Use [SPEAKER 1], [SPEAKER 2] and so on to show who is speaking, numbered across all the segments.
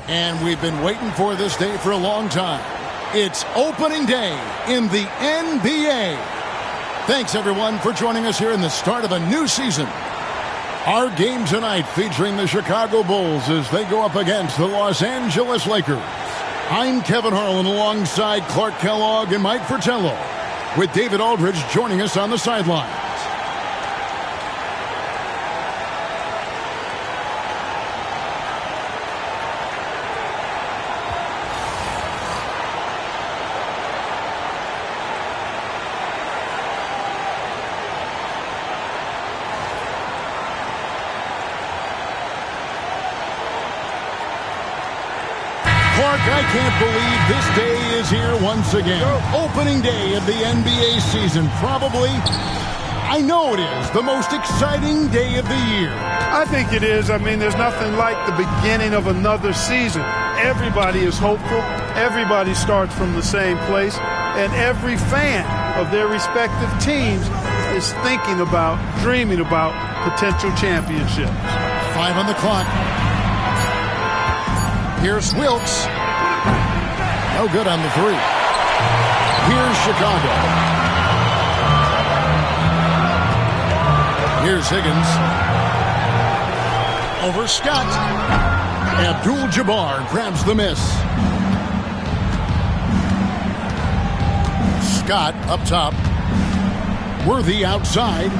[SPEAKER 1] And we've been waiting for this day for a long time. It's opening day in the NBA. Thanks, everyone, for joining us here in the start of a new season. Our game tonight featuring the Chicago Bulls as they go up against the Los Angeles Lakers. I'm Kevin Harlan alongside Clark Kellogg and Mike Fratello, with David Aldridge joining us on the sidelines. Clark, I can't believe this day is here once again. Opening day of the NBA season. Probably, I know it is, the most exciting day of the year.
[SPEAKER 2] I think it is. I mean, there's nothing like the beginning of another season. Everybody is hopeful. Everybody starts from the same place. And every fan of their respective teams is thinking about, dreaming about potential championships.
[SPEAKER 1] 5 on the clock. Here's Wilkes. No good on the 3. Here's Chicago. Here's Higgins. Over Scott. Abdul-Jabbar grabs the miss. Scott up top. Worthy outside.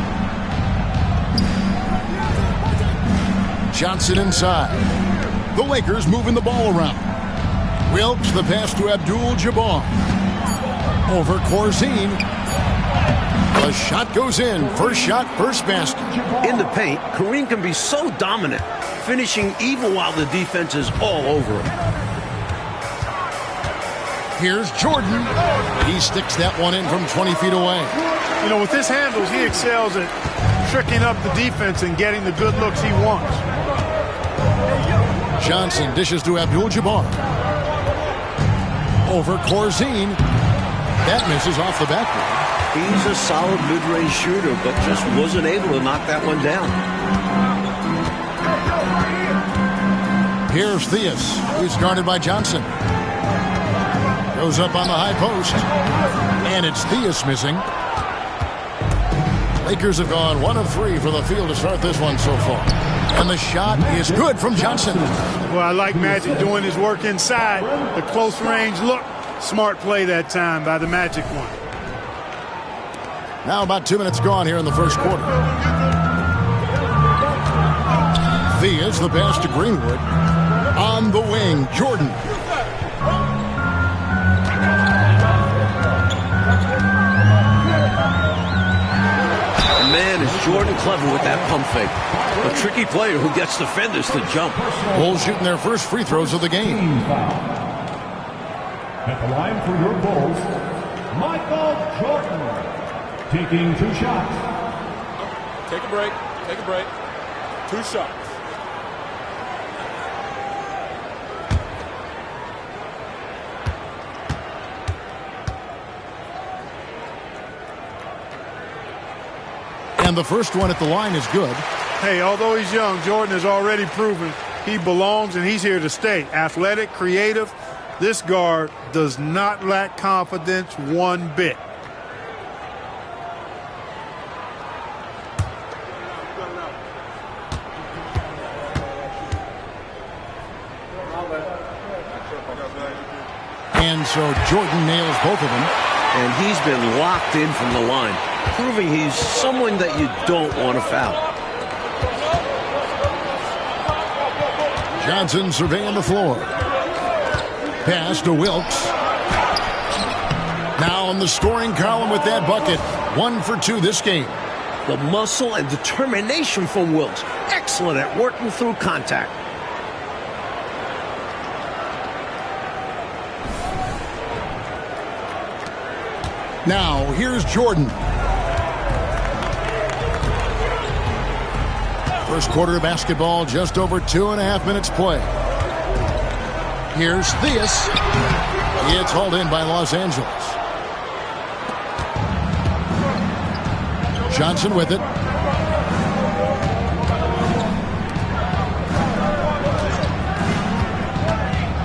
[SPEAKER 1] Johnson inside. The Lakers moving the ball around. Wilkes, the pass to Abdul-Jabbar. Over Corzine. The shot goes in. First shot, first basket.
[SPEAKER 3] In the paint, Kareem can be so dominant, finishing even while the defense is all over him.
[SPEAKER 1] Here's Jordan. He sticks that one in from 20 feet away.
[SPEAKER 2] You know, with his handles, he excels at tricking up the defense and getting the good looks he wants.
[SPEAKER 1] Johnson dishes to Abdul-Jabbar. Over Corzine. That misses off the backboard.
[SPEAKER 3] He's a solid mid-range shooter, but just wasn't able to knock that one down.
[SPEAKER 1] Here's Theus, who's guarded by Johnson. Goes up on the high post. And it's Theus missing. Lakers have gone 1 of 3 for the field to start this one so far. And the shot is good from Johnson.
[SPEAKER 2] Well, I like Magic doing his work inside. The close range look. Smart play that time by the Magic one.
[SPEAKER 1] Now about 2 minutes gone here in the first quarter. Theus, the pass to Greenwood. On the wing, Jordan.
[SPEAKER 3] Man, is Jordan clever with that pump fake. A tricky player who gets defenders to jump.
[SPEAKER 1] Bulls shooting their first free throws of the game.
[SPEAKER 4] At the line for your Bulls, Michael Jordan. Taking 2 shots.
[SPEAKER 5] Take a break. Take a break. 2 shots.
[SPEAKER 1] And the first one at the line is good.
[SPEAKER 2] Hey, although he's young, Jordan has already proven he belongs and he's here to stay. Athletic, creative. This guard does not lack confidence one bit.
[SPEAKER 1] And so Jordan nails both of them.
[SPEAKER 3] And he's been locked in from the line, proving he's someone that you don't want to foul.
[SPEAKER 1] Johnson surveying the floor. Pass to Wilkes. Now in the scoring column with that bucket. 1 for 2 this game.
[SPEAKER 3] The muscle and determination from Wilkes. Excellent at working through contact.
[SPEAKER 1] Now, here's Jordan. First quarter of basketball, just over 2.5 minutes play. Here's Theus. It's hauled in by Los Angeles. Johnson with it.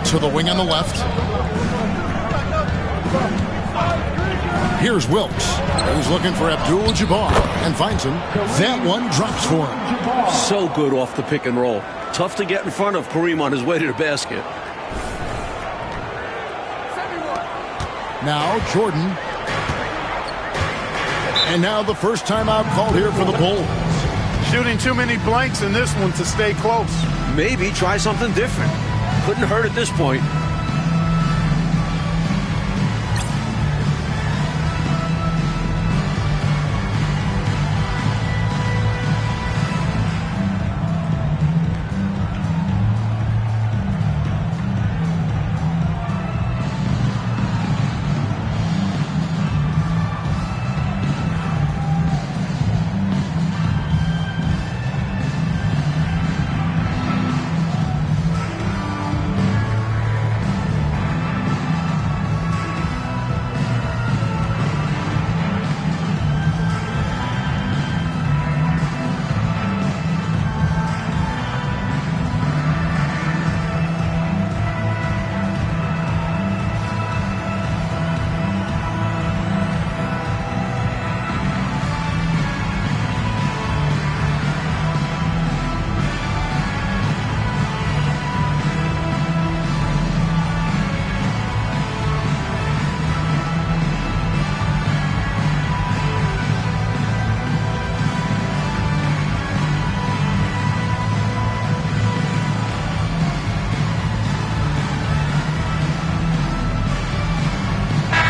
[SPEAKER 1] To the wing on the left. Here's Wilkes. He's looking for Abdul-Jabbar and finds him. That one drops for him.
[SPEAKER 3] So good off the pick and roll. Tough to get in front of Kareem on his way to the basket.
[SPEAKER 1] Now Jordan. And now the first timeout called here for the Bulls.
[SPEAKER 2] Shooting too many blanks in this one to stay close.
[SPEAKER 3] Maybe try something different. Couldn't hurt at this point.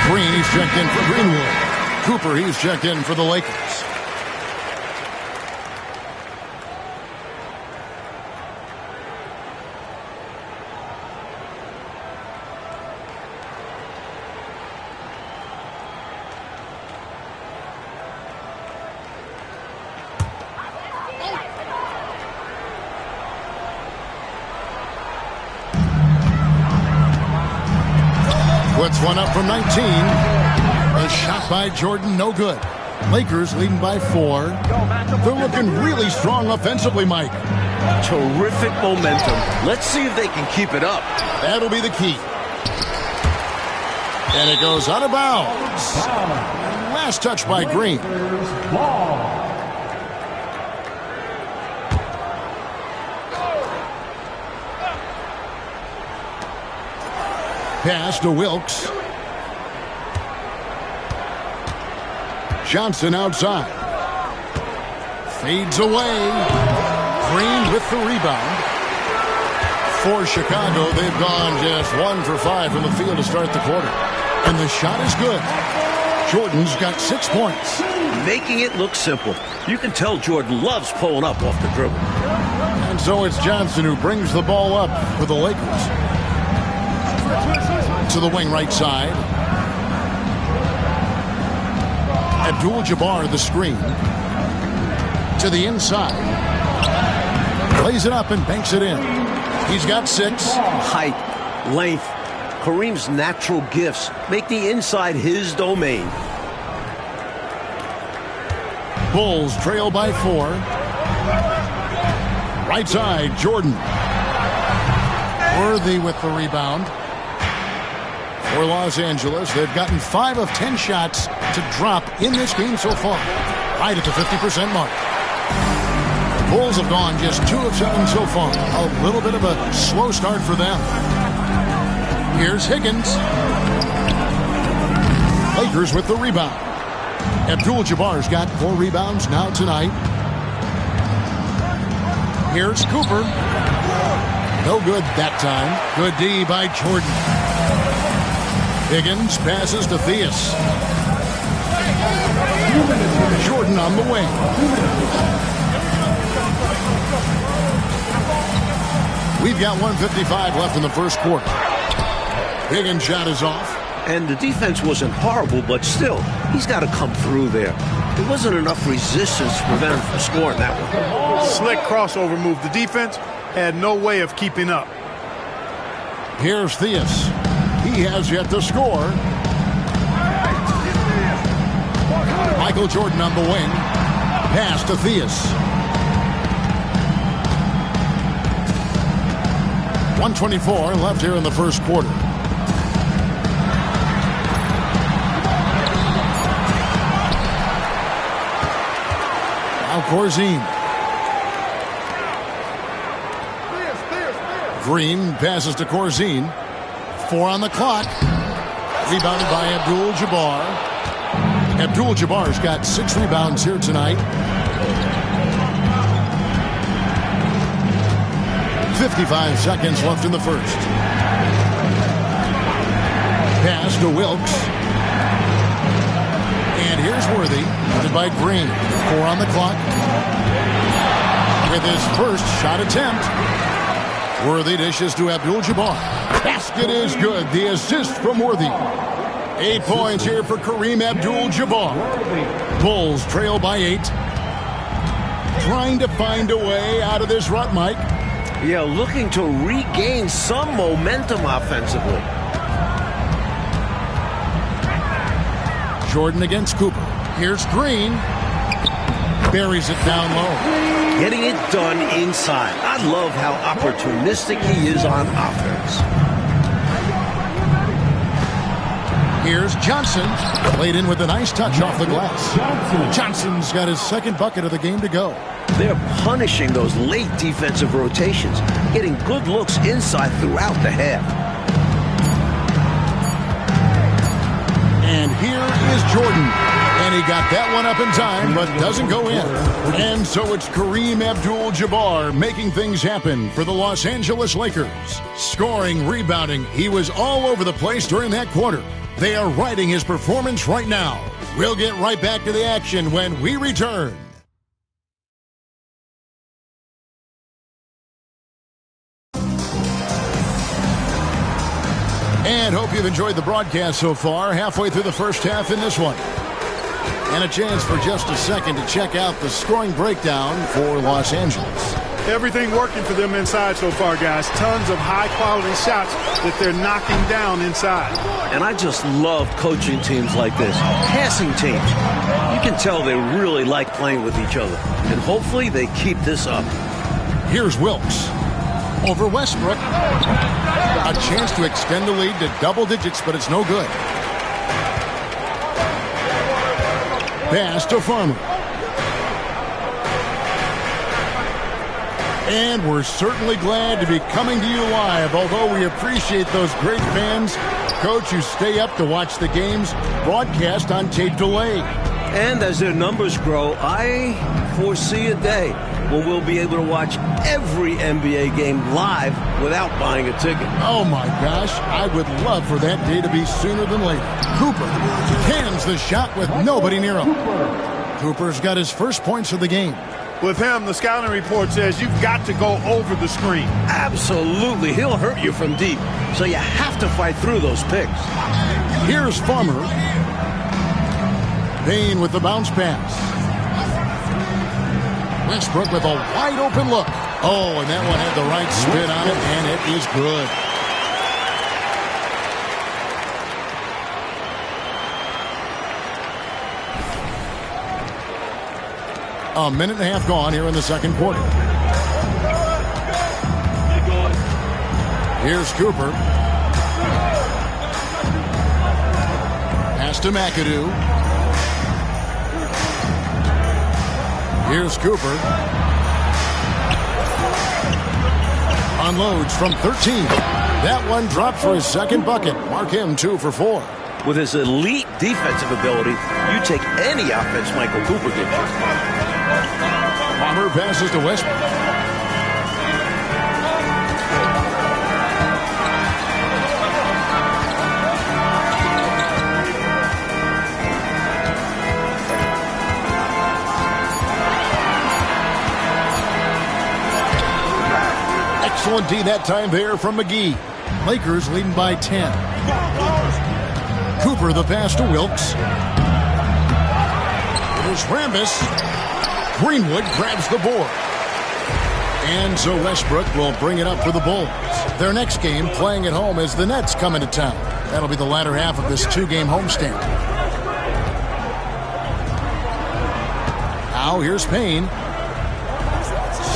[SPEAKER 1] Green, he's checked in for Greenwood. Cooper, he's checked in for the Lakers. Puts one up from 19. A shot by Jordan, no good. Lakers leading by 4. They're looking really strong offensively, Mike.
[SPEAKER 3] Terrific momentum. Let's see if they can keep it up.
[SPEAKER 1] That'll be the key. And it goes out of bounds. Last touch by Green. Pass to Wilkes. Johnson outside. Fades away. Green with the rebound. For Chicago, they've gone just 1 for 5 from the field to start the quarter. And the shot is good. Jordan's got 6 points.
[SPEAKER 3] Making it look simple. You can tell Jordan loves pulling up off the dribble.
[SPEAKER 1] And so it's Johnson who brings the ball up for the Lakers. To the wing right side. Abdul-Jabbar the screen. To the inside. Plays it up and banks it in. He's got 6.
[SPEAKER 3] Height, length, Kareem's natural gifts make the inside his domain.
[SPEAKER 1] Bulls trail by 4. Right side, Jordan. Worthy with the rebound. For Los Angeles, they've gotten 5 of 10 shots to drop in this game so far. Right at the 50% mark. Bulls have gone just 2 of 7 so far. A little bit of a slow start for them. Here's Higgins. Lakers with the rebound. Abdul-Jabbar's got 4 rebounds now tonight. Here's Cooper. No good that time. Good D by Jordan. Higgins passes to Theus. Jordan on the wing. We've got 1:55 left in the first quarter. Higgins' shot is off.
[SPEAKER 3] And the defense wasn't horrible, but still, he's got to come through there. There wasn't enough resistance to prevent him from scoring that one.
[SPEAKER 2] Slick crossover move. The defense had no way of keeping up.
[SPEAKER 1] Here's Theus. He has yet to score. Michael Jordan on the wing. Pass to Theus. 1:24 left here in the first quarter. Now Corzine. Green passes to Corzine. 4 on the clock. Rebounded by Abdul-Jabbar. Abdul-Jabbar's got 6 rebounds here tonight. 55 seconds left in the first. Pass to Wilkes. And here's Worthy, guarded by Green. 4 on the clock. With his first shot attempt. Worthy dishes to Abdul-Jabbar. Basket is good. The assist from Worthy. 8 points here for Kareem Abdul-Jabbar. Bulls trail by 8. Trying to find a way out of this rut, Mike.
[SPEAKER 3] Yeah, looking to regain some momentum offensively.
[SPEAKER 1] Jordan against Cooper. Here's Green. Buries it down low.
[SPEAKER 3] Getting it done inside. I love how opportunistic he is on offense.
[SPEAKER 1] Here's Johnson. Played in with a nice touch off the glass. Johnson's got his second bucket of the game to go.
[SPEAKER 3] They're punishing those late defensive rotations, getting good looks inside throughout the half.
[SPEAKER 1] And here is Jordan. And he got that one up in time, but doesn't go in. And so it's Kareem Abdul-Jabbar making things happen for the Los Angeles Lakers. Scoring, rebounding, he was all over the place during that quarter. They are riding his performance right now. We'll get right back to the action when we return. And hope you've enjoyed the broadcast so far. Halfway through the first half in this one. And a chance for just a second to check out the scoring breakdown for Los Angeles.
[SPEAKER 2] Everything working for them inside so far, guys. Tons of high-quality shots that they're knocking down inside.
[SPEAKER 3] And I just love coaching teams like this. Passing teams. You can tell they really like playing with each other. And hopefully they keep this up.
[SPEAKER 1] Here's Wilkes. Over Westbrook. A chance to extend the lead to double digits, but it's no good. Pass to Farmer. And we're certainly glad to be coming to you live, although we appreciate those great fans, Coach, who stay up to watch the games broadcast on tape delay.
[SPEAKER 3] And as their numbers grow, I foresee a day when we'll be able to watch every NBA game live without buying a ticket.
[SPEAKER 1] Oh, my gosh. I would love for that day to be sooner than later. Cooper cans the shot with nobody near him. Cooper's got his first points of the game.
[SPEAKER 2] With him, the scouting report says you've got to go over the screen.
[SPEAKER 3] Absolutely. He'll hurt you from deep, so you have to fight through those picks.
[SPEAKER 1] Here's Farmer. Payne with the bounce pass. Westbrook with a wide open look. Oh, and that one had the right spin on it, and it is good. A minute and a half gone here in the second quarter. Here's Cooper. Pass to McAdoo. Here's Cooper. Unloads from 13. That one dropped for his second bucket. Mark him 2 for 4.
[SPEAKER 3] With his elite defensive ability, you take any offense Michael Cooper gives you.
[SPEAKER 1] Palmer passes to Westbrook. Excellent D that time there from McGee. Lakers leading by 10. Cooper the pass to Wilkes. Here's Rambis. Greenwood grabs the board. And so Westbrook will bring it up for the Bulls. Their next game playing at home as the Nets come into town. That'll be the latter half of this 2-game homestand. Now here's Payne.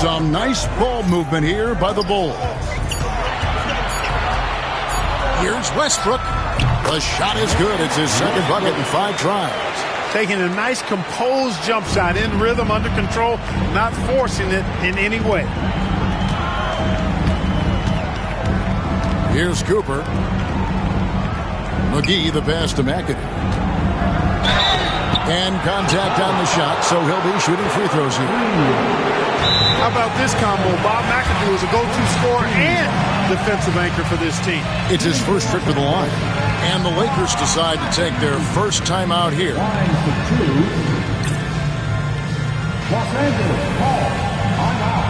[SPEAKER 1] Some nice ball movement here by the Bulls. Here's Westbrook. The shot is good. It's his second bucket in 5 tries.
[SPEAKER 2] Taking a nice composed jump shot in rhythm, under control, not forcing it in any way.
[SPEAKER 1] Here's Cooper. McGee, the pass to McAdoo. And contact on the shot, so he'll be shooting free throws here.
[SPEAKER 2] How about this combo? Bob McAdoo is a go-to scorer and defensive anchor for this team.
[SPEAKER 1] It's his first trip to the line. And the Lakers decide to take their first time out here.
[SPEAKER 4] Line for 2. Los Angeles, Paul, timeout.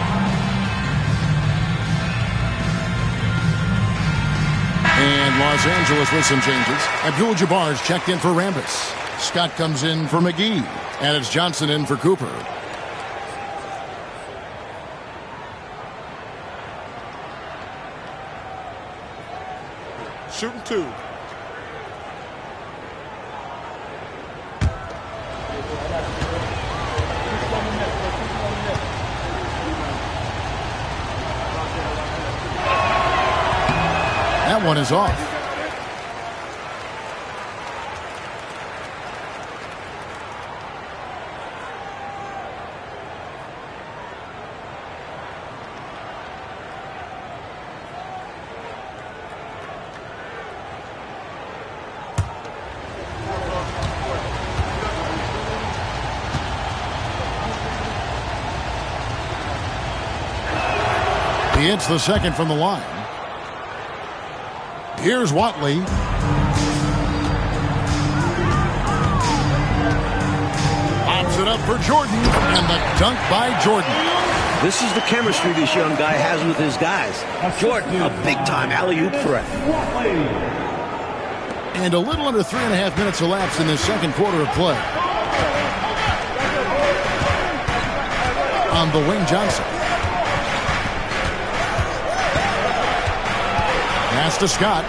[SPEAKER 1] And Los Angeles with some changes. Abdul-Jabbar's checked in for Rambis. Scott comes in for McGee. And it's Johnson in for Cooper.
[SPEAKER 5] Shooting 2.
[SPEAKER 1] That one is off. He hits the second from the line. Here's Watley. Pops it up for Jordan. And the dunk by Jordan.
[SPEAKER 3] This is the chemistry this young guy has with his guys. Jordan, a big-time alley-oop threat.
[SPEAKER 1] And a little under 3.5 minutes elapsed in this second quarter of play. On the wing, Johnson. Pass to Scott.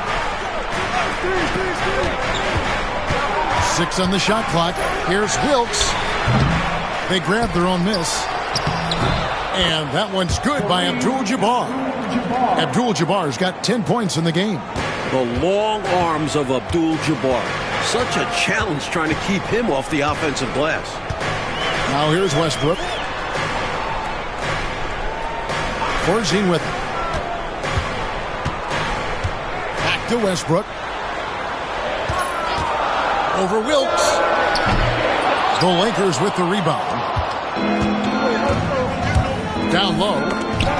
[SPEAKER 1] 6 on the shot clock. Here's Wilkes. They grab their own miss. And that one's good by Abdul-Jabbar. Abdul-Jabbar's got 10 points in the game.
[SPEAKER 3] The long arms of Abdul-Jabbar. Such a challenge trying to keep him off the offensive glass.
[SPEAKER 1] Now here's Westbrook. Forging with it. Back to Westbrook. Over Wilkes. The Lakers with the rebound. Down low.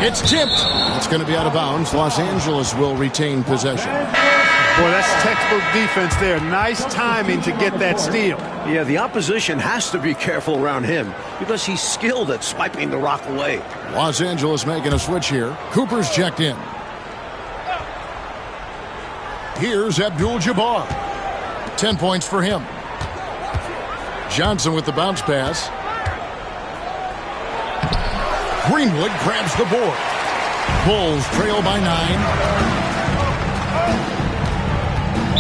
[SPEAKER 1] It's tipped. It's going to be out of bounds. Los Angeles will retain possession.
[SPEAKER 2] Boy, that's textbook defense there. Nice timing to get that steal.
[SPEAKER 3] Yeah, the opposition has to be careful around him because he's skilled at swiping the rock away.
[SPEAKER 1] Los Angeles making a switch here. Cooper's checked in. Here's Abdul-Jabbar. 10 points for him. Johnson with the bounce pass. Greenwood grabs the board. Bulls trail by 9.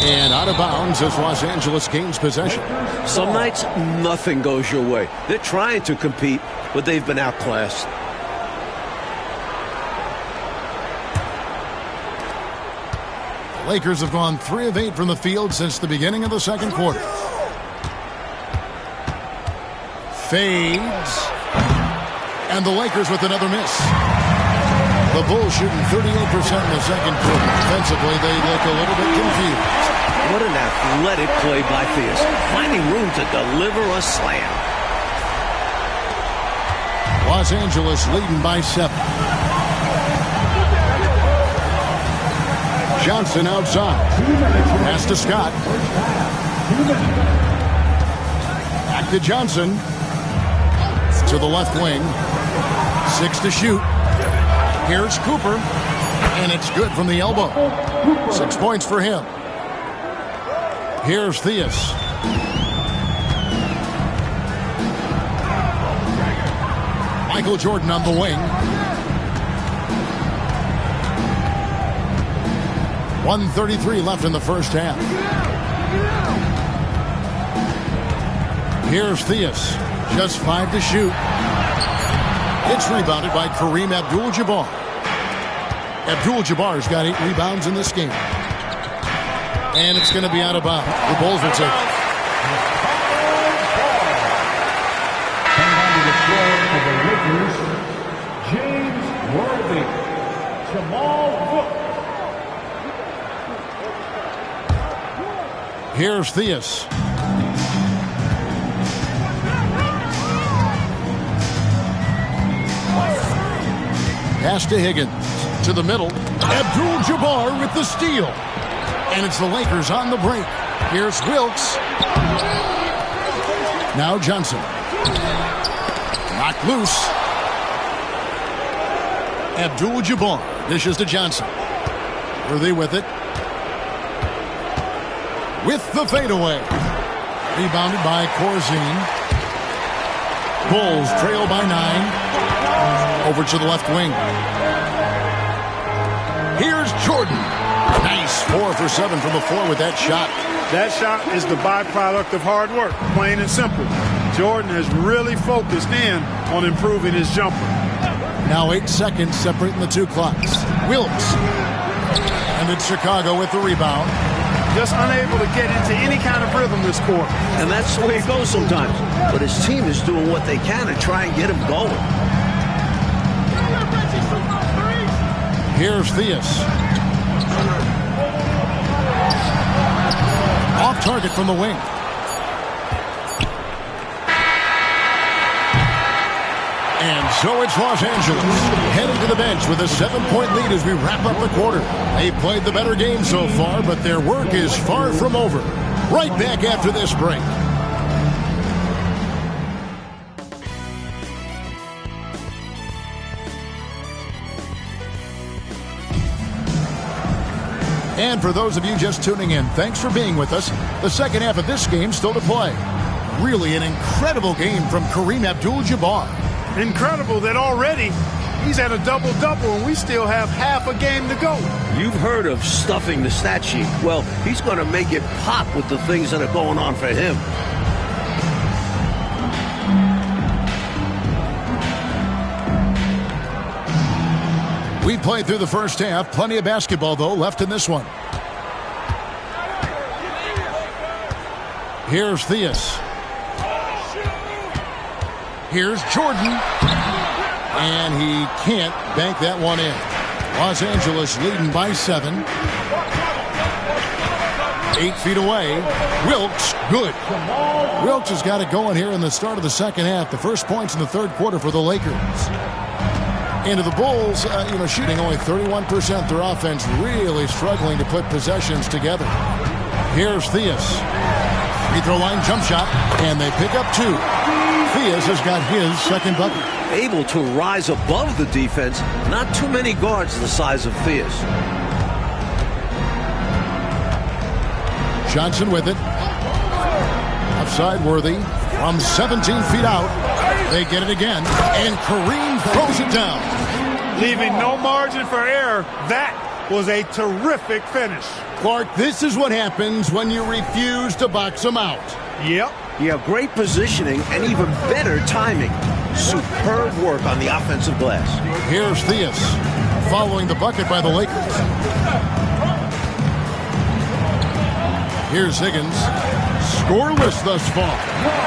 [SPEAKER 1] And out of bounds as Los Angeles gains possession.
[SPEAKER 3] Some nights, nothing goes your way. They're trying to compete, but they've been outclassed.
[SPEAKER 1] Lakers have gone 3 of 8 from the field since the beginning of the second quarter. Fades. And the Lakers with another miss. The Bulls shooting 38% in the second quarter. Defensively, they look a little bit confused.
[SPEAKER 3] What an athletic play by Theus, finding room to deliver a slam.
[SPEAKER 1] Los Angeles leading by 7. Johnson outside. Pass to Scott. Back to Johnson. To the left wing. 6 to shoot. Here's Cooper. And it's good from the elbow. 6 points for him. Here's Theus. Michael Jordan on the wing. 1:33 left in the first half. Here's Theus. Just 5 to shoot. It's rebounded by Kareem Abdul-Jabbar. Abdul-Jabbar's got 8 rebounds in this game. And it's going to be out of bounds. The Bulls will take it.
[SPEAKER 4] The score for the Lakers, James Worthy, Jamal Brooks.
[SPEAKER 1] Here's Theus. Pass to Higgins. To the middle. Abdul-Jabbar with the steal. And it's the Lakers on the break. Here's Wilkes. Now Johnson. Knocked loose. Abdul-Jabbar dishes to Johnson. Worthy with it. With the fadeaway. Rebounded by Corzine. Bulls trail by 9. Over to the left wing. Here's Jordan. Nice 4 for 7 from the floor with that shot.
[SPEAKER 2] That shot is the byproduct of hard work, plain and simple. Jordan has really focused in on improving his jumper.
[SPEAKER 1] Now 8 seconds separating the two clocks. Wilkes. And it's Chicago with the rebound.
[SPEAKER 2] Just unable to get into any kind of rhythm this quarter.
[SPEAKER 3] And that's the way it goes sometimes. But his team is doing what they can to try and get him going.
[SPEAKER 1] Here's Theus. Off target from the wing. And so it's Los Angeles heading to the bench with a 7-point lead as we wrap up the quarter. They played the better game so far, but their work is far from over. Right back after this break. And for those of you just tuning in, thanks for being with us. The second half of this game still to play. Really an incredible game from Kareem Abdul-Jabbar.
[SPEAKER 2] Incredible that already he's at a double-double and we still have half a game to go.
[SPEAKER 3] You've heard of stuffing the stat sheet. Well, he's going to make it pop with the things that are going on for him.
[SPEAKER 1] We played through the first half. Plenty of basketball, though, left in this one. Here's Theus. Here's Jordan. And he can't bank that one in. Los Angeles leading by 7. 8 feet away. Wilkes, good. Wilkes has got it going here in the start of the second half. The first points in the third quarter for the Lakers. Into the Bulls, shooting only 31%. Their offense really struggling to put possessions together. Here's Theus. Free throw line jump shot, and they pick up 2. Theus has got his second bucket.
[SPEAKER 3] Able to rise above the defense. Not too many guards the size of Theus.
[SPEAKER 1] Johnson with it. Offside Worthy from 17 feet out. They get it again, and Kareem throws it down.
[SPEAKER 2] Leaving no margin for error. That was a terrific finish.
[SPEAKER 1] Clark, this is what happens when you refuse to box them out.
[SPEAKER 2] Yep.
[SPEAKER 3] Yeah, great positioning and even better timing. Superb work on the offensive glass.
[SPEAKER 1] Here's Theus following the bucket by the Lakers. Here's Higgins. Scoreless thus far.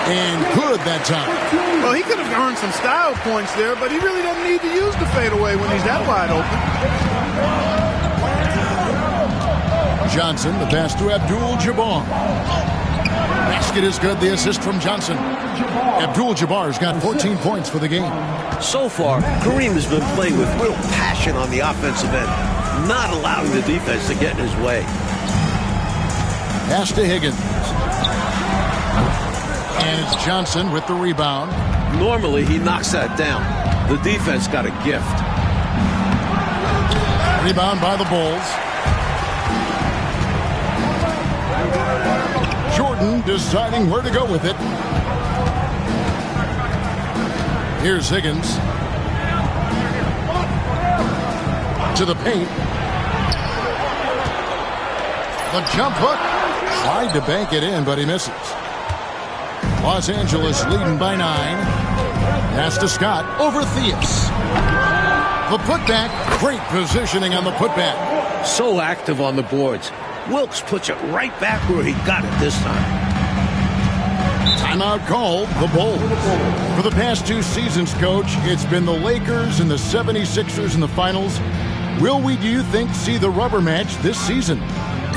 [SPEAKER 1] And good that time.
[SPEAKER 2] Well, he could have earned some style points there, but he really doesn't need to use the fadeaway when he's that wide open.
[SPEAKER 1] Johnson, the pass to Abdul-Jabbar. Basket is good. The assist from Johnson. Abdul-Jabbar's got 14 points for the game.
[SPEAKER 3] So far, Kareem has been playing with real passion on the offensive end, not allowing the defense to get in his way.
[SPEAKER 1] Pass to Higgins. And it's Johnson with the rebound.
[SPEAKER 3] Normally, he knocks that down. The defense got a gift.
[SPEAKER 1] Rebound by the Bulls. Jordan deciding where to go with it. Here's Higgins. To the paint. The jump hook. Tried to bank it in, but he misses. Los Angeles leading by 9. Pass to Scott over Theus. The putback. Great positioning on the putback.
[SPEAKER 3] So active on the boards. Wilkes puts it right back where he got it this time.
[SPEAKER 1] Timeout called, the Bulls. For the past 2 seasons, Coach, it's been the Lakers and the 76ers in the finals. Will we, do you think, see the rubber match this season?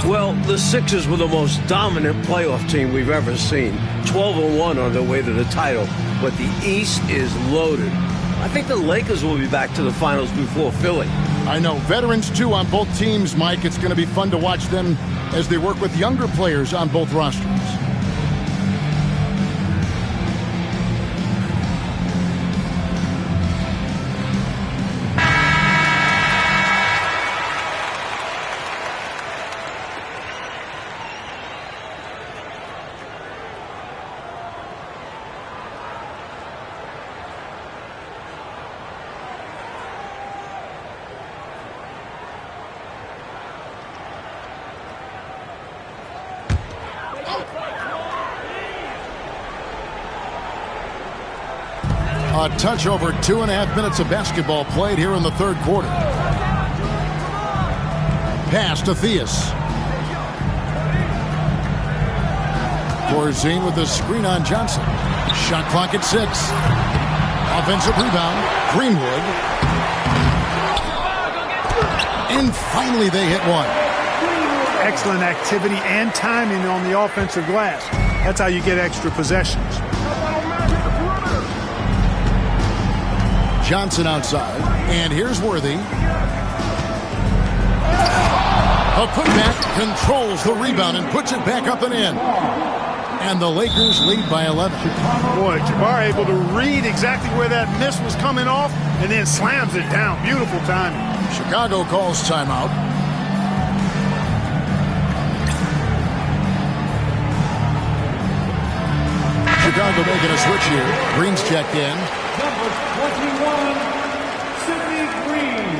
[SPEAKER 3] Well, the Sixers were the most dominant playoff team we've ever seen. 12-1 on their way to the title. But the East is loaded. I think the Lakers will be back to the finals before Philly.
[SPEAKER 1] I know. Veterans, too, on both teams, Mike. It's going to be fun to watch them as they work with younger players on both rosters. A touch over 2.5 minutes of basketball played here in the third quarter. Pass to Theus. Corzine with the screen on Johnson. Shot clock at 6. Offensive rebound. Greenwood. And finally they hit one.
[SPEAKER 2] Excellent activity and timing on the offensive glass. That's how you get extra possessions.
[SPEAKER 1] Johnson outside, and here's Worthy. A putback controls the rebound and puts it back up and in. And the Lakers lead by 11.
[SPEAKER 2] Boy, Jabbar able to read exactly where that miss was coming off and then slams it down. Beautiful timing.
[SPEAKER 1] Chicago calls timeout. Chicago making a switch here. Green's checked in.
[SPEAKER 4] Number 21, Sidney Green.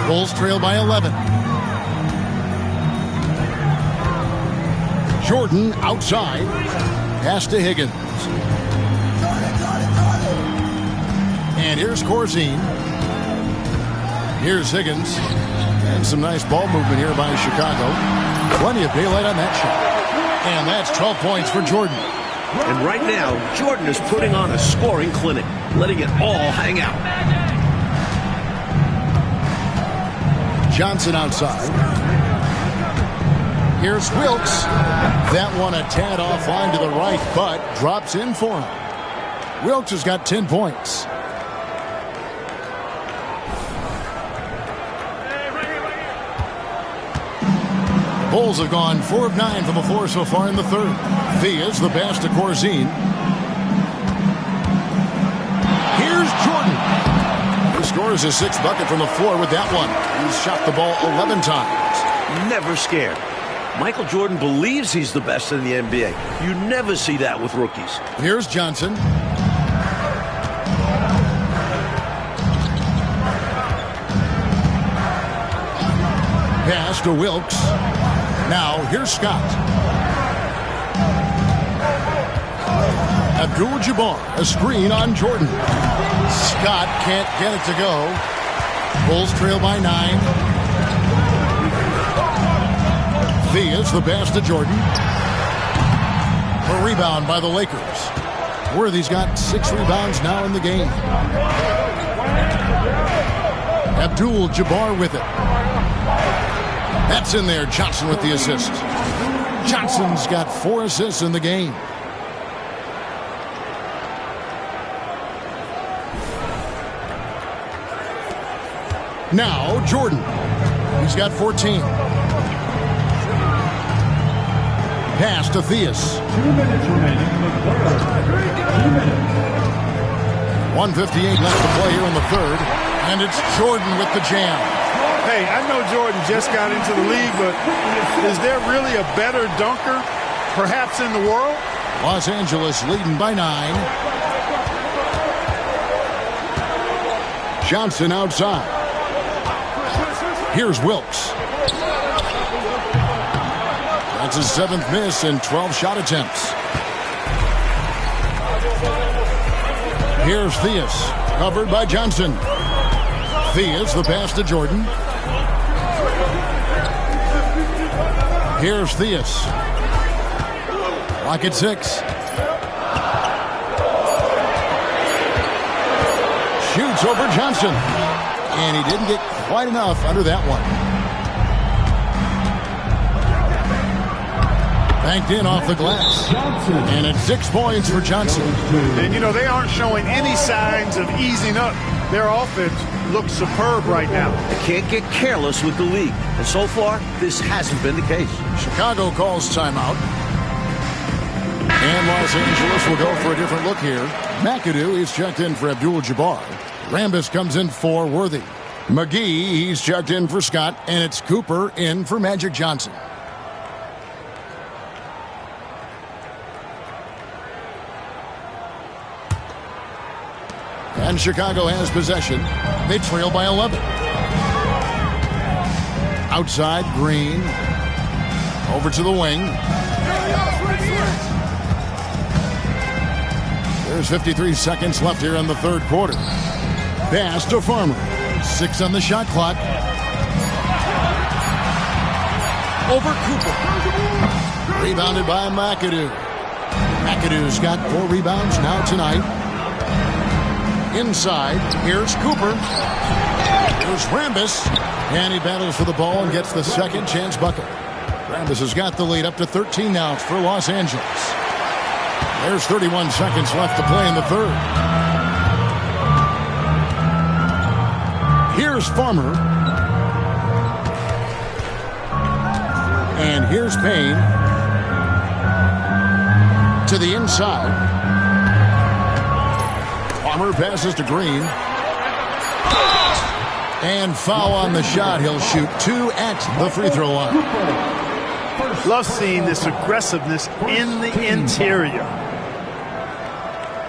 [SPEAKER 1] Bulls trail by 11. Jordan outside. Pass to Higgins. And here's Corzine. Here's Higgins. And some nice ball movement here by Chicago. Plenty of daylight on that shot. And that's 12 points for Jordan.
[SPEAKER 3] And right now, Jordan is putting on a scoring clinic, letting it all hang out.
[SPEAKER 1] Johnson outside. Here's Wilkes. That one a tad offline to the right, but drops in for him. Wilkes has got 10 points. Bulls have gone 4 of 9 from the floor so far in the third. Theus, the pass to Corzine. Here's Jordan. He scores his 6th bucket from the floor with that one. He's shot the ball 11 times.
[SPEAKER 3] Never scared. Michael Jordan believes he's the best in the NBA. You never see that with rookies.
[SPEAKER 1] Here's Johnson. Pass to Wilkes. Now, here's Scott. Abdul-Jabbar, a screen on Jordan. Scott can't get it to go. Bulls trail by 9. Theus, the pass to Jordan. A rebound by the Lakers. Worthy's got 6 rebounds now in the game. Abdul-Jabbar with it. That's in there. Johnson with the assist. Johnson's got 4 assists in the game. Now, Jordan. He's got 14. Pass to Theus.
[SPEAKER 4] 2 minutes remaining in the third. 2 minutes.
[SPEAKER 1] 1:58 left to play here in the third. And it's Jordan with the jam.
[SPEAKER 2] Hey, I know Jordan just got into the league, but is there really a better dunker perhaps in the world?
[SPEAKER 1] Los Angeles leading by 9. Johnson outside. Here's Wilkes. That's his 7th miss in 12 shot attempts. Here's Theus, covered by Johnson. Theus, the pass to Jordan. Here's Theus. Lock at 6. Shoots over Johnson. And he didn't get quite enough under that one. Banked in off the glass. And it's 6 points for Johnson.
[SPEAKER 2] And, you know, they aren't showing any signs of easing up. Their offense looks superb right now.
[SPEAKER 3] They can't get careless with the league. And so far, this hasn't been the case.
[SPEAKER 1] Chicago calls timeout. And Los Angeles will go for a different look here. McAdoo, he's checked in for Abdul-Jabbar. Rambis comes in for Worthy. McGee, he's checked in for Scott. And it's Cooper in for Magic Johnson. And Chicago has possession. They trail by 11. Outside, Green. Over to the wing. There's 53 seconds left here in the third quarter. Pass to Farmer. 6 on the shot clock. Over Cooper. Rebounded by McAdoo. McAdoo's got 4 rebounds now tonight. Inside, here's Cooper. Here's Rambis. And he battles for the ball and gets the second chance bucket. Rambis has got the lead up to 13 now for Los Angeles. There's 31 seconds left to play in the third. Here's Farmer. And here's Payne. To the inside. Farmer passes to Green. And foul on the shot. He'll shoot 2 at the free throw line.
[SPEAKER 2] Love seeing this aggressiveness in the interior.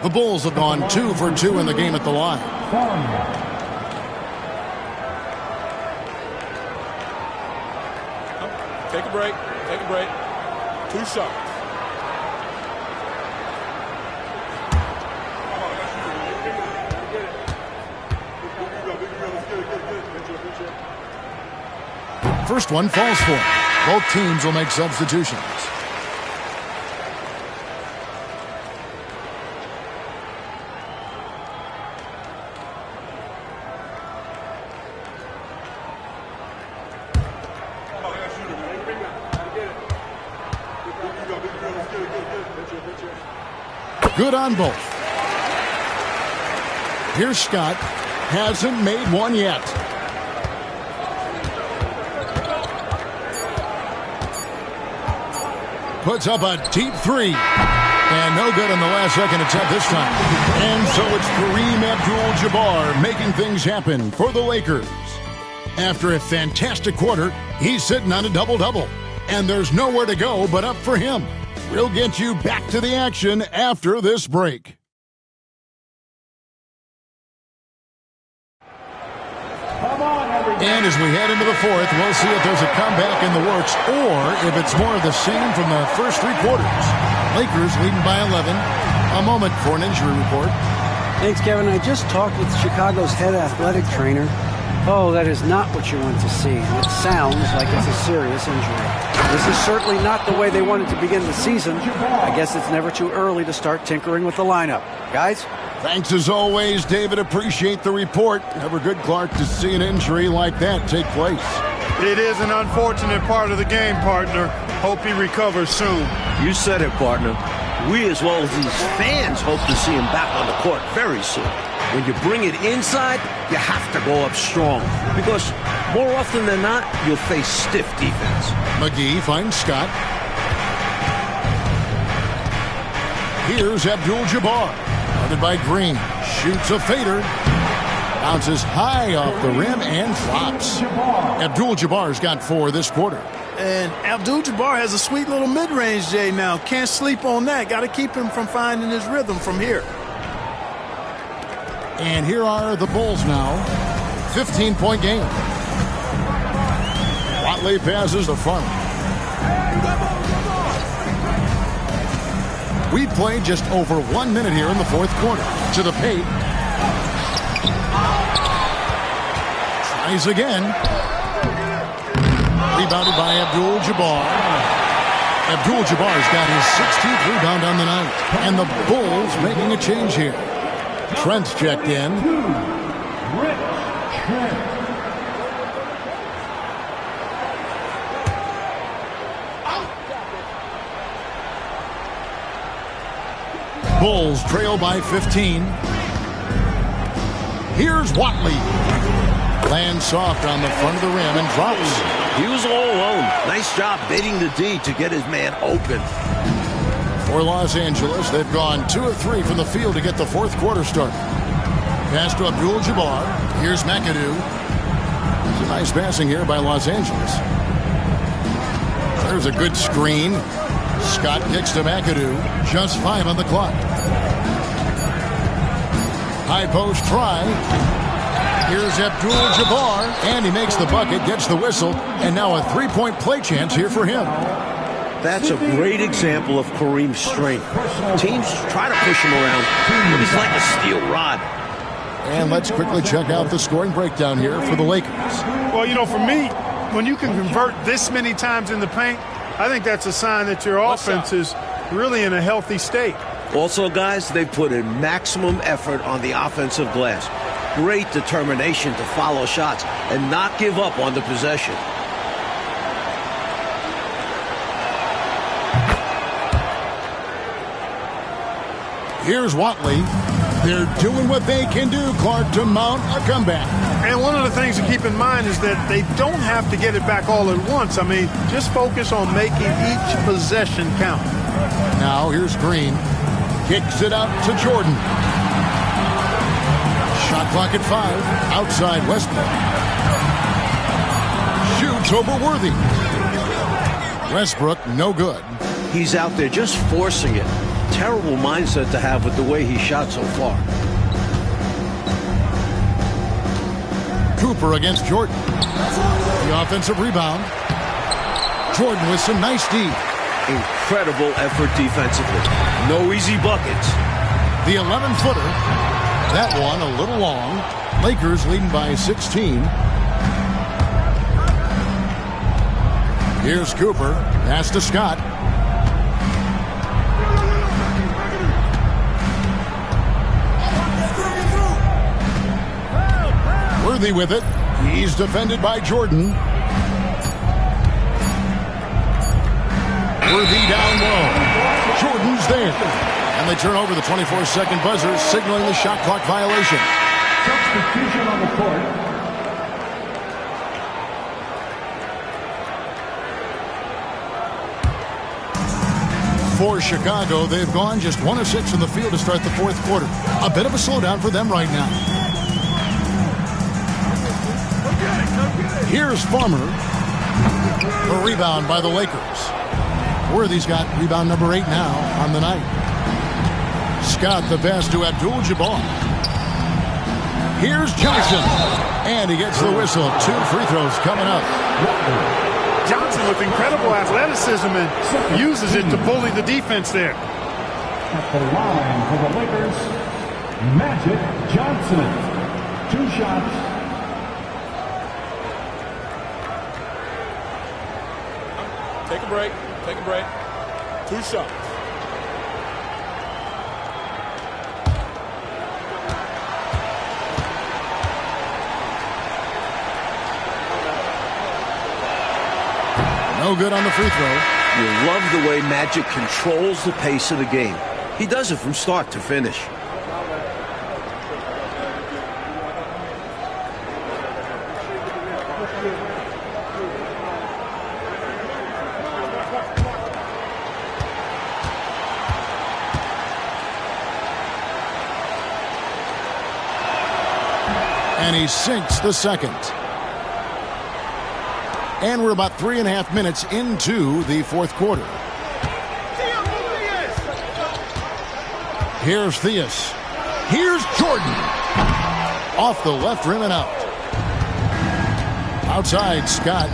[SPEAKER 1] The Bulls have gone 2 for 2 in the game at the line.
[SPEAKER 5] Take a break. Take a break. 2 shots.
[SPEAKER 1] First one falls for him. Both teams will make substitutions. Good on both. Here's Scott. Hasn't made one yet. Puts up a deep 3. And no good on the last second attempt this time. And so it's Kareem Abdul-Jabbar making things happen for the Lakers. After a fantastic quarter, he's sitting on a double-double. And there's nowhere to go but up for him. We'll get you back to the action after this break. And as we head into the fourth, we'll see if there's a comeback in the works or if it's more of the same from the first 3 quarters. Lakers leading by 11. A moment for an injury report.
[SPEAKER 6] Thanks, Kevin. I just talked with Chicago's head athletic trainer. Oh, that is not what you want to see. It sounds like it's a serious injury. This is certainly not the way they wanted to begin the season. I guess it's never too early to start tinkering with the lineup. Guys?
[SPEAKER 1] Thanks as always, David. Appreciate the report. Never good, Clark, to see an injury like that take place.
[SPEAKER 2] It is an unfortunate part of the game, partner. Hope he recovers soon.
[SPEAKER 3] You said it, partner. We, as well as these fans, hope to see him back on the court very soon. When you bring it inside, you have to go up strong. Because more often than not, you'll face stiff defense. McGee finds Scott. Here's Abdul-Jabbar. Guarded by Green. Shoots a fader. Bounces high off the rim and flops. Abdul-Jabbar's got 4 this quarter.
[SPEAKER 2] And Abdul-Jabbar has a sweet little mid-range, Jay, now. Can't sleep on that. Got to keep him from finding his rhythm from here.
[SPEAKER 1] And here are the Bulls now. 15-point game. Watley passes to Farmer. We've played just over 1 minute here in the fourth quarter. To the paint. Tries again. Rebounded by Abdul-Jabbar. Abdul-Jabbar's got his 16th rebound on the night. And the Bulls making a change here. Trent's checked in.
[SPEAKER 4] Rich Trent.
[SPEAKER 1] Bulls trail by 15. Here's Watley. Lands soft on the front of the rim and drops.
[SPEAKER 3] He was all alone. Nice job baiting the D to get his man open.
[SPEAKER 1] For Los Angeles, they've gone 2 of 3 from the field to get the fourth quarter started. Pass to Abdul-Jabbar. Here's McAdoo. It's a nice passing here by Los Angeles. There's a good screen. Scott kicks to McAdoo. Just 5 on the clock. High post try. Here's Abdul-Jabbar. And he makes the bucket, gets the whistle. And now a three-point play chance here for him.
[SPEAKER 3] That's a great example of Kareem's strength. Teams try to push him around, but he's like a steel rod.
[SPEAKER 1] And let's quickly check out the scoring breakdown here for the Lakers.
[SPEAKER 2] Well, you know, for me, when you can convert this many times in the paint, I think that's a sign that your offense is really in a healthy state.
[SPEAKER 3] Also, guys, they put in maximum effort on the offensive glass. Great determination to follow shots and not give up on the possession.
[SPEAKER 1] Here's Watley. They're doing what they can do, Clark, to mount a comeback.
[SPEAKER 2] And one of the things to keep in mind is that they don't have to get it back all at once. I mean, just focus on making each possession count.
[SPEAKER 1] Now here's Green. Kicks it out to Jordan. Shot clock at 5. Outside Westbrook. Shoots over Worthy. Westbrook, no good.
[SPEAKER 3] He's out there just forcing it. Terrible mindset to have with the way he shot so far.
[SPEAKER 1] Cooper against Jordan. The offensive rebound. Jordan with some nice D.
[SPEAKER 3] Incredible effort defensively. No easy buckets.
[SPEAKER 1] The 11-footer. That one a little long. Lakers leading by 16. Here's Cooper. Pass to Scott. Worthy with it. He's defended by Jordan. Worthy down low. Jordan's there. And they turn over the 24-second buzzer, signaling the shot clock violation.
[SPEAKER 4] Substitution on the court.
[SPEAKER 1] For Chicago, they've gone just 1 of 6 in the field to start the fourth quarter. A bit of a slowdown for them right now. Here's Farmer. A rebound by the Lakers. Worthy's got rebound number 8 now on the night. Scott the pass to Abdul-Jabbar. Here's Johnson. And he gets the whistle. 2 free throws coming up.
[SPEAKER 2] Johnson with incredible athleticism and uses it to bully the defense there.
[SPEAKER 4] At the line for the Lakers, Magic Johnson. 2 shots.
[SPEAKER 5] Take a break. Take a break. 2 shots.
[SPEAKER 1] No good on the free throw.
[SPEAKER 3] You love the way Magic controls the pace of the game. He does it from start to finish.
[SPEAKER 1] And he sinks the second. And we're about 3.5 minutes into the fourth quarter. Here's Theus. Here's Jordan. Off the left rim and out. Outside, Scott.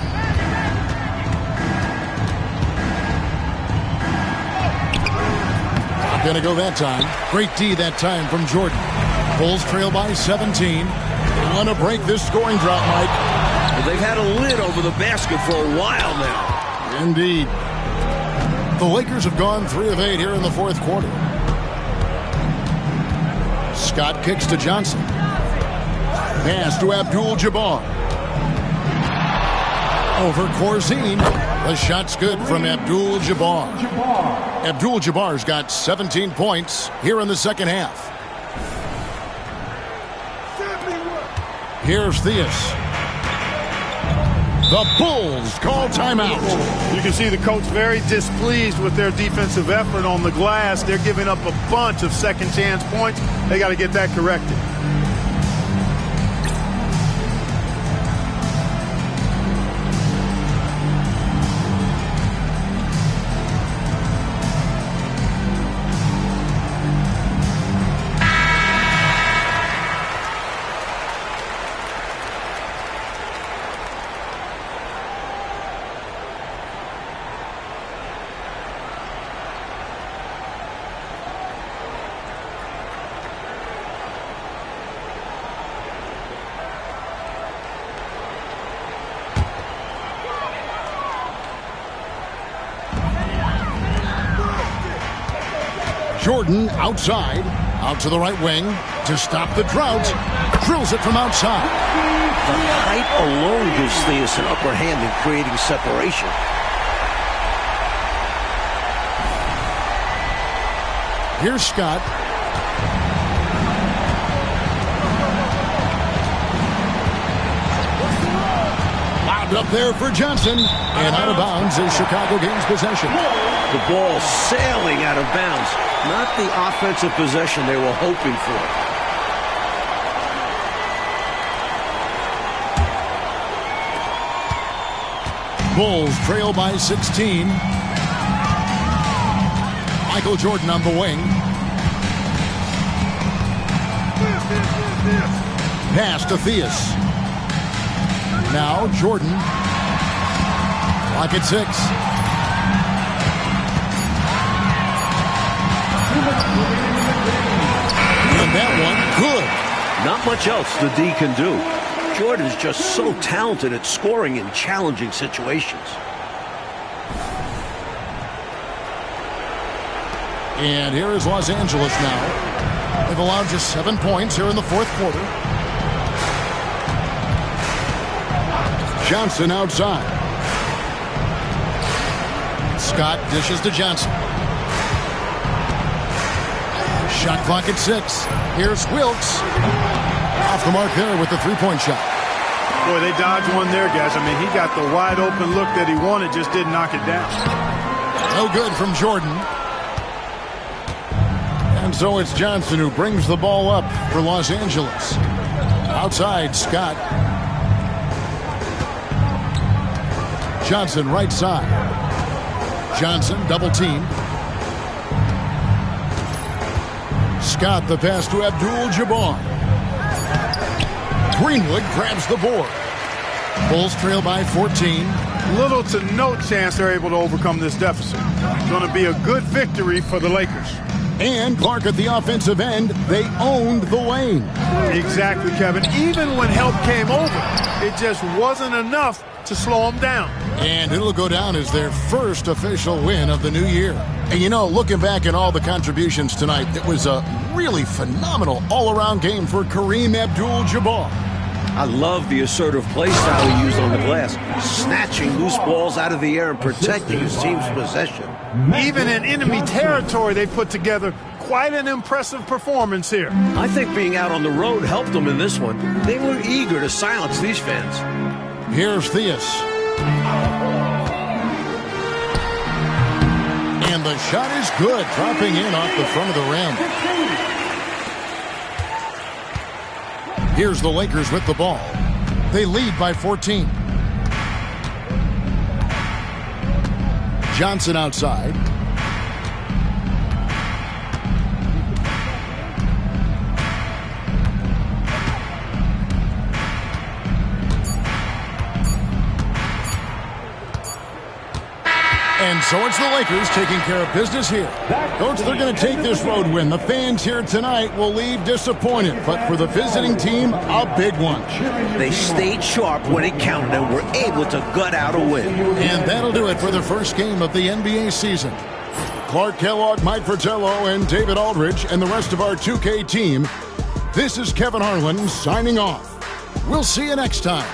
[SPEAKER 1] Gonna go that time. Great D that time from Jordan. Bulls trail by 17. Want to break this scoring drought, Mike.
[SPEAKER 3] Well, they've had a lid over the basket for a while now.
[SPEAKER 1] Indeed. The Lakers have gone 3 of 8 here in the fourth quarter. Scott kicks to Johnson. Pass to Abdul-Jabbar. Over Corzine. The shot's good from Abdul-Jabbar. Abdul-Jabbar's got 17 points here in the second half. Here's Theus. The Bulls call timeout.
[SPEAKER 2] You can see the coach very displeased with their defensive effort on the glass. They're giving up a bunch of second chance points. They got to get that corrected.
[SPEAKER 1] Jordan outside, out to the right wing to stop the drought. Drills it from outside.
[SPEAKER 3] The height alone gives Theus an upper hand in creating separation.
[SPEAKER 1] Here's Scott. Lobbed up there for Johnson. And out of bounds as Chicago gains possession.
[SPEAKER 3] The ball sailing out of bounds. Not the offensive possession they were hoping for.
[SPEAKER 1] Bulls trail by 16. Michael Jordan on the wing. Pass to Theus. Now Jordan. Clock at 6. And that one, good.
[SPEAKER 3] Not much else the D can do. Jordan's just so talented at scoring in challenging situations.
[SPEAKER 1] And here is Los Angeles now. They've allowed just 7 points here in the fourth quarter. Johnson outside. Scott dishes to Johnson. Shot clock at 6. Here's Wilkes. Off the mark there with the three-point shot.
[SPEAKER 2] Boy, they dodged one there, guys. I mean, he got the wide open look that he wanted, just didn't knock it down.
[SPEAKER 1] No good from Jordan. And so it's Johnson who brings the ball up for Los Angeles. Outside, Scott. Johnson right side. Johnson double team. Scott the pass to Abdul-Jabbar. Greenwood grabs the board. Bulls trail by 14.
[SPEAKER 2] Little to no chance they're able to overcome this deficit. It's going to be a good victory for the Lakers.
[SPEAKER 1] And Clark at the offensive end, they owned the lane.
[SPEAKER 2] Exactly, Kevin. Even when help came over, it just wasn't enough to slow them down.
[SPEAKER 1] And it'll go down as their first official win of the new year. And you know, looking back at all the contributions tonight, it was a really phenomenal all-around game for Kareem Abdul-Jabbar.
[SPEAKER 3] I love the assertive play style he used on the glass, snatching loose balls out of the air and protecting his team's possession.
[SPEAKER 2] Even in enemy territory, they put together quite an impressive performance here.
[SPEAKER 3] I think being out on the road helped them in this one. They were eager to silence these fans.
[SPEAKER 1] Here's Theus. And the shot is good, dropping in off the front of the rim. Here's the Lakers with the ball. They lead by 14. Johnson outside. And so it's the Lakers taking care of business here. Coach, they're going to take this road win. The fans here tonight will leave disappointed, but for the visiting team, a big one.
[SPEAKER 3] They stayed sharp when it counted and were able to gut out a win.
[SPEAKER 1] And that'll do it for the first game of the NBA season. Clark Kellogg, Mike Fratello, and David Aldridge, and the rest of our 2K team, this is Kevin Harlan signing off. We'll see you next time.